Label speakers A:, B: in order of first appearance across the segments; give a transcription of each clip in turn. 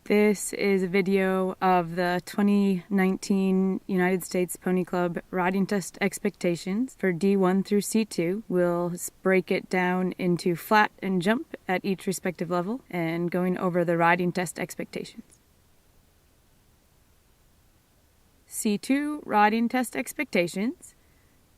A: This is a video of the 2019 United States Pony Club riding test expectations for D1 through C2. We'll break it down into flat and jump at each respective level and going over the riding test expectations. C2 riding test expectations.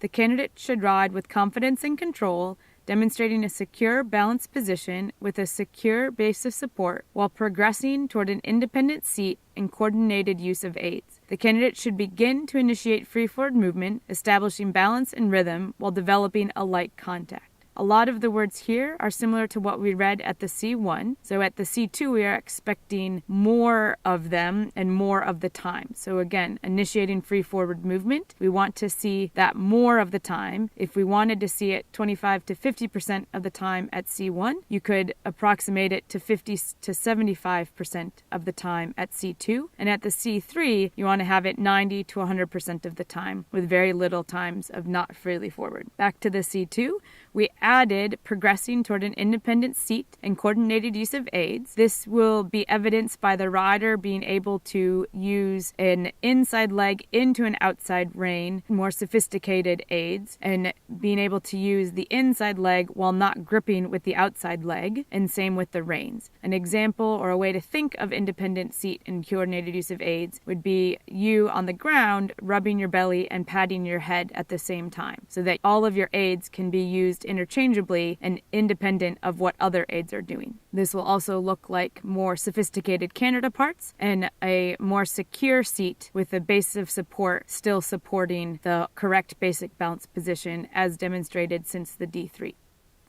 A: The candidate should ride with confidence and control, demonstrating a secure, balanced position with a secure base of support while progressing toward an independent seat and coordinated use of aids. The candidate should begin to initiate free-forward movement, establishing balance and rhythm while developing a light contact. A lot of the words here are similar to what we read at the C1. So at the C2, we are expecting more of them and more of the time. So again, initiating free forward movement, we want to see that more of the time. If we wanted to see it 25 to 50% of the time at C1, you could approximate it to 50 to 75% of the time at C2. And at the C3, you want to have it 90 to 100% of the time with very little times of not freely forward. Back to the C2, we added progressing toward an independent seat and coordinated use of aids. This will be evidenced by the rider being able to use an inside leg into an outside rein, more sophisticated aids, and being able to use the inside leg while not gripping with the outside leg, and same with the reins. An example or a way to think of independent seat and coordinated use of aids would be you on the ground rubbing your belly and patting your head at the same time, so that all of your aids can be used interchangeably and independent of what other aids are doing. This will also look like more sophisticated Canada parts and a more secure seat with a base of support still supporting the correct basic balance position as demonstrated since the D3.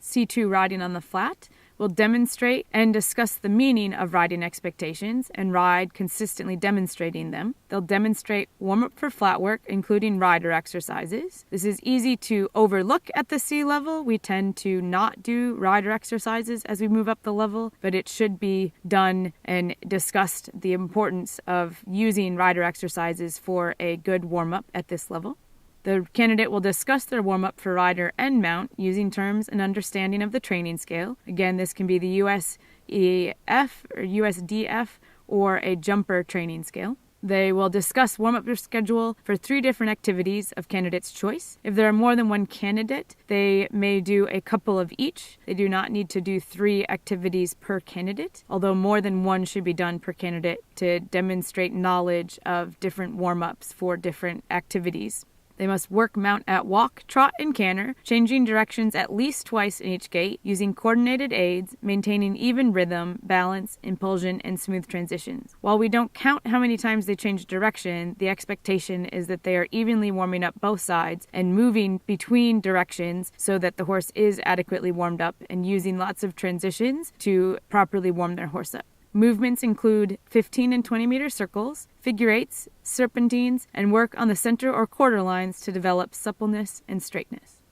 A: C2 riding on the flat will demonstrate and discuss the meaning of riding expectations and ride consistently demonstrating them. They'll demonstrate warm-up for flat work, including rider exercises. This is easy to overlook at the C level. We tend to not do rider exercises as we move up the level, but it should be done and discussed the importance of using rider exercises for a good warm-up at this level. The candidate will discuss their warm-up for rider and mount using terms and understanding of the training scale. Again, this can be the USEF or USDF or a jumper training scale. They will discuss warm-up schedule for 3 different activities of candidate's choice. If there are more than one candidate, they may do a couple of each. They do not need to do 3 activities per candidate, although more than one should be done per candidate to demonstrate knowledge of different warm-ups for different activities. They must work mount at walk, trot, and canter, changing directions at least twice in each gait, using coordinated aids, maintaining even rhythm, balance, impulsion, and smooth transitions. While we don't count how many times they change direction, the expectation is that they are evenly warming up both sides and moving between directions so that the horse is adequately warmed up and using lots of transitions to properly warm their horse up. Movements include 15 and 20 meter circles, figure eights, serpentines, and work on the center or quarter lines to develop suppleness and straightness.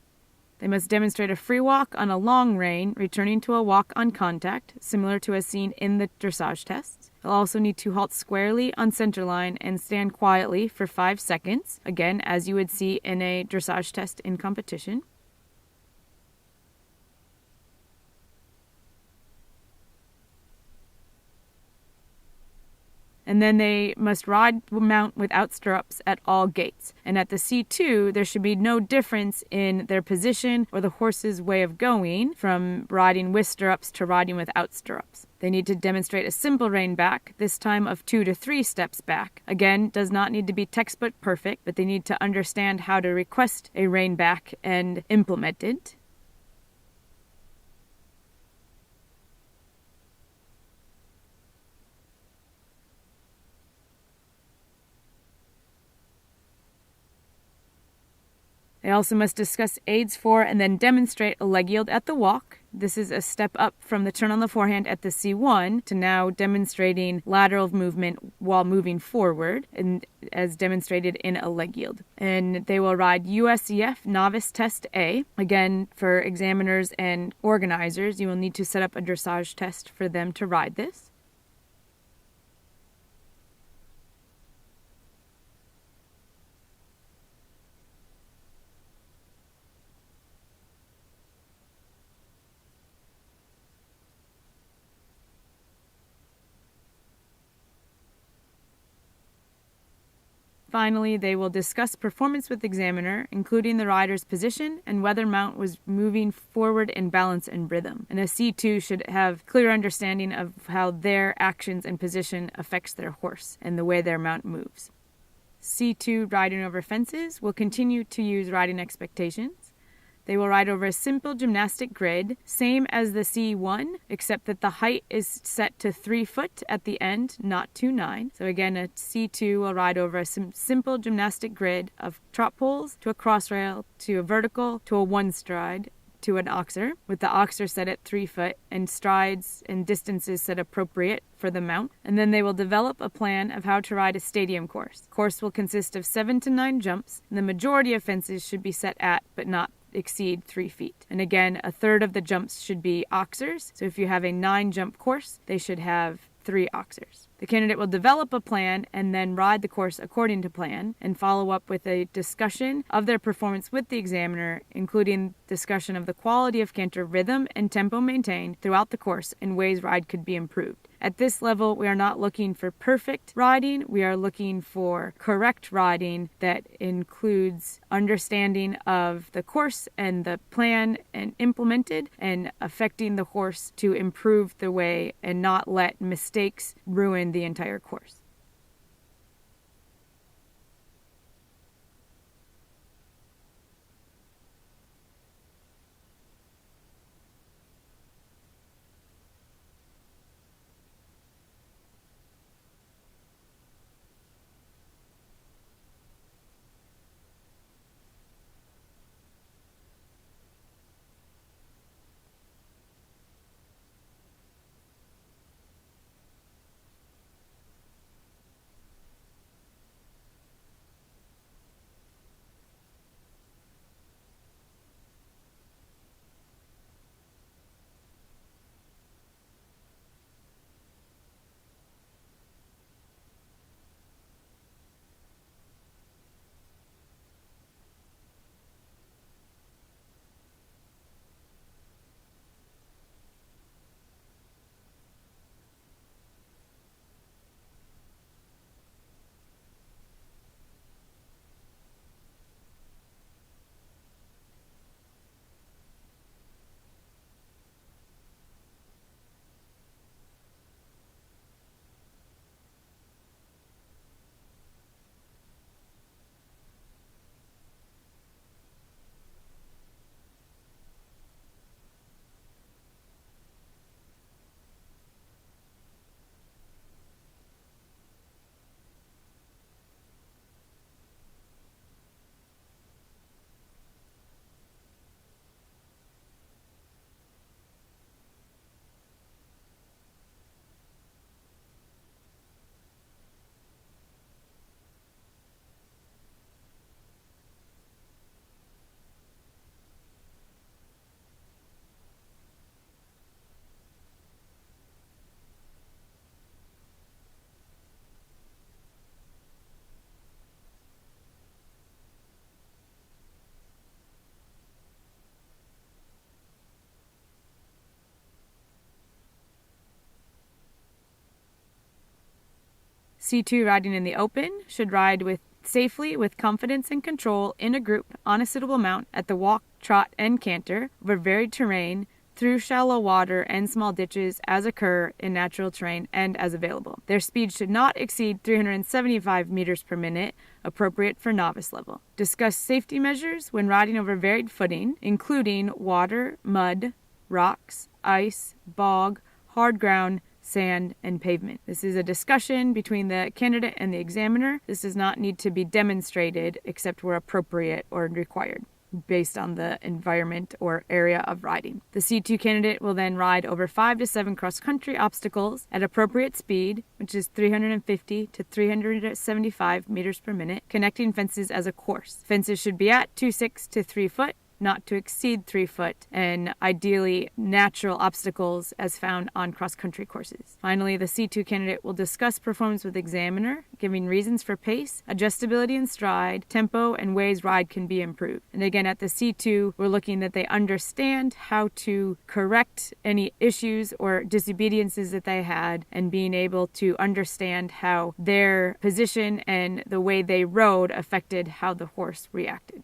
A: They must demonstrate a free walk on a long rein, returning to a walk on contact, similar to as seen in the dressage tests. They'll also need to halt squarely on center line and stand quietly for 5 seconds, again, as you would see in a dressage test in competition. And then they must ride mount without stirrups at all gaits. And at the C2, there should be no difference in their position or the horse's way of going from riding with stirrups to riding without stirrups. They need to demonstrate a simple rein back, this time of 2 to 3 steps back. Again, does not need to be textbook perfect, but they need to understand how to request a rein back and implement it. They also must discuss aids for and then demonstrate a leg yield at the walk. This is a step up from the turn on the forehand at the C1 to now demonstrating lateral movement while moving forward, and as demonstrated in a leg yield. And they will ride USEF Novice Test A. Again, for examiners and organizers, you will need to set up a dressage test for them to ride this. Finally, they will discuss performance with the examiner, including the rider's position and whether mount was moving forward in balance and rhythm. And a C2 should have clear understanding of how their actions and position affects their horse and the way their mount moves. C2 riding over fences will continue to use riding expectations. They will ride over a simple gymnastic grid, same as the C1, except that the height is set to 3 foot at the end, not 2.9. So again, a C2 will ride over a simple gymnastic grid of trot poles to a cross rail to a vertical to a one stride to an oxer, with the oxer set at 3 foot and strides and distances set appropriate for the mount. And then they will develop a plan of how to ride a stadium course. The course will consist of 7 to 9 jumps, and the majority of fences should be set at, but not exceed 3 feet. And again, a third of the jumps should be oxers. So if you have a 9-jump course, they should have 3 oxers. The candidate will develop a plan and then ride the course according to plan and follow up with a discussion of their performance with the examiner, including discussion of the quality of canter rhythm and tempo maintained throughout the course and ways ride could be improved. At this level, we are not looking for perfect riding. We are looking for correct riding that includes understanding of the course and the plan and implemented and affecting the horse to improve the way and not let mistakes ruin the entire course. C2 riding in the open should ride safely with confidence and control in a group on a suitable mount at the walk, trot, and canter over varied terrain through shallow water and small ditches as occur in natural terrain and as available. Their speed should not exceed 375 meters per minute, appropriate for novice level. Discuss safety measures when riding over varied footing, including water, mud, rocks, ice, bog, hard ground, sand, and pavement. This is a discussion between the candidate and the examiner. This does not need to be demonstrated except where appropriate or required based on the environment or area of riding. The C2 candidate will then ride over 5 to 7 cross-country obstacles at appropriate speed, which is 350 to 375 meters per minute, connecting fences as a course. Fences should be at 2.6 to 3 foot not to exceed 3 foot, and ideally natural obstacles as found on cross-country courses. Finally, the C2 candidate will discuss performance with examiner, giving reasons for pace, adjustability in stride, tempo, and ways ride can be improved. And again, at the C2, we're looking that they understand how to correct any issues or disobediences that they had, and being able to understand how their position and the way they rode affected how the horse reacted.